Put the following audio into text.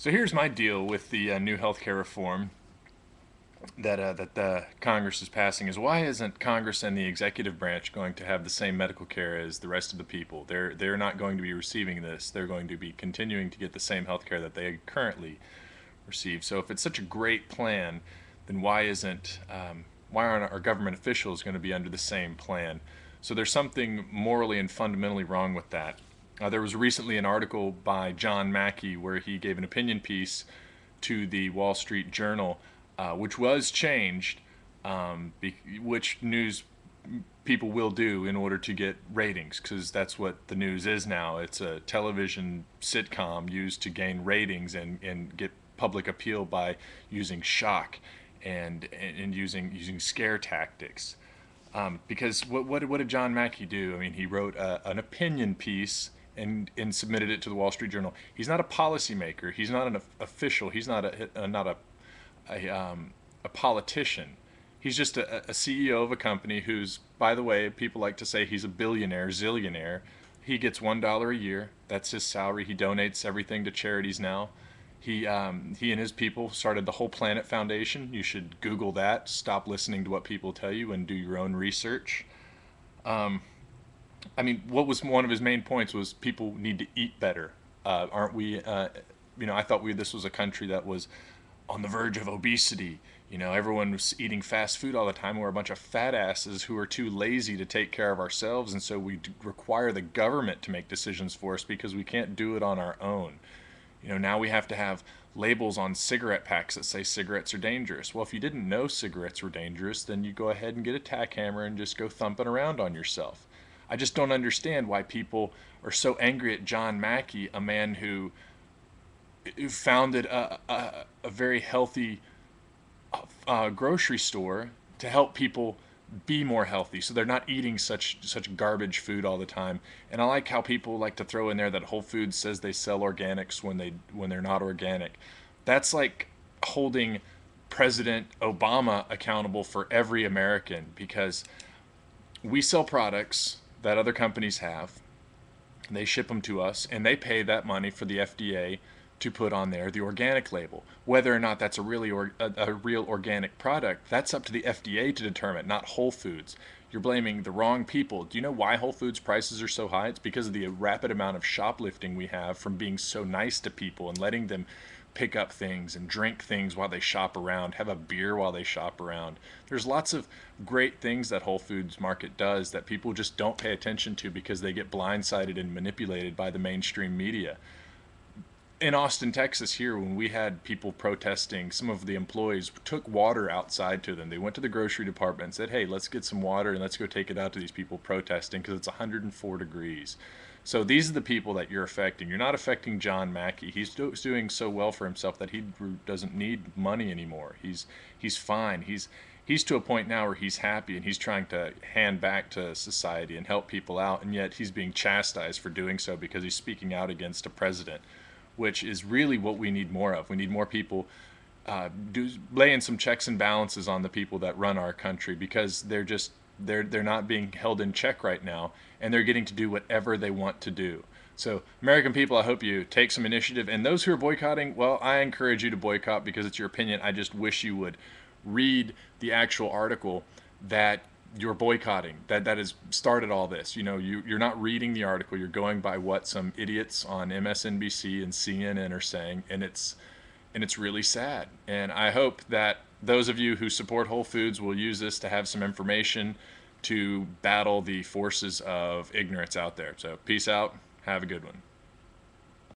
So here's my deal with the new healthcare reform that the Congress is passing is why isn't Congress and the executive branch going to have the same medical care as the rest of the people? They're not going to be receiving this. They're going to be continuing to get the same health care that they currently receive. So if it's such a great plan, then why aren't our government officials going to be under the same plan? So there's something morally and fundamentally wrong with that. There was recently an article by John Mackey where he gave an opinion piece to the Wall Street Journal, which was changed, which news people will do in order to get ratings, because that's what the news is now. It's a television sitcom used to gain ratings and get public appeal by using shock and using scare tactics. Because what did John Mackey do? I mean, he wrote an opinion piece and submitted it to the Wall Street Journal. He's not a policymaker. He's not an official. He's not a politician. He's just a CEO of a company who's, by the way, people like to say he's a billionaire, zillionaire. He gets $1 a year. That's his salary. He donates everything to charities now. He and his people started the Whole Planet Foundation. You should Google that. Stop listening to what people tell you and do your own research. I mean, what was one of his main points was people need to eat better. Aren't we? I thought this was a country that was on the verge of obesity. Everyone was eating fast food all the time. We're a bunch of fat asses who are too lazy to take care of ourselves, and so we require the government to make decisions for us because we can't do it on our own. Now we have to have labels on cigarette packs that say cigarettes are dangerous. Well, if you didn't know cigarettes were dangerous, then you go ahead and get a tack hammer and just go thumping around on yourself. I just don't understand why people are so angry at John Mackey, a man who founded a very healthy grocery store to help people be more healthy, so they're not eating such garbage food all the time. And I like how people like to throw in there that Whole Foods says they sell organics when they're not organic. That's like holding President Obama accountable for every American, because we sell products that other companies have. They ship them to us, and they pay that money for the FDA to put on there the organic label. Whether or not that's a real organic product, that's up to the FDA to determine, not Whole Foods. You're blaming the wrong people. Do you know why Whole Foods prices are so high? It's because of the rapid amount of shoplifting we have from being so nice to people and letting them pick up things and drink things while they shop around, have a beer while they shop around. There's lots of great things that Whole Foods Market does that people just don't pay attention to because they get blindsided and manipulated by the mainstream media. In Austin, Texas, here, when we had people protesting, some of the employees took water outside to them. They went to the grocery department and said, hey, let's get some water and let's go take it out to these people protesting because it's 104 degrees. So these are the people that you're affecting. You're not affecting John Mackey. He's doing so well for himself that he doesn't need money anymore. He's fine. He's to a point now where he's happy and he's trying to hand back to society and help people out, and yet he's being chastised for doing so because he's speaking out against a president, which is really what we need more of. We need more people laying some checks and balances on the people that run our country, because they're not being held in check right now, and they're getting to do whatever they want to do. So American people, I hope you take some initiative. And those who are boycotting, well, I encourage you to boycott because it's your opinion. I just wish you would read the actual article that you're boycotting, that has started all this. You're not reading the article. You're going by what some idiots on MSNBC and CNN are saying, and it's really sad. And I hope that those of you who support Whole Foods will use this to have some information to battle the forces of ignorance out there. So peace out. Have a good one.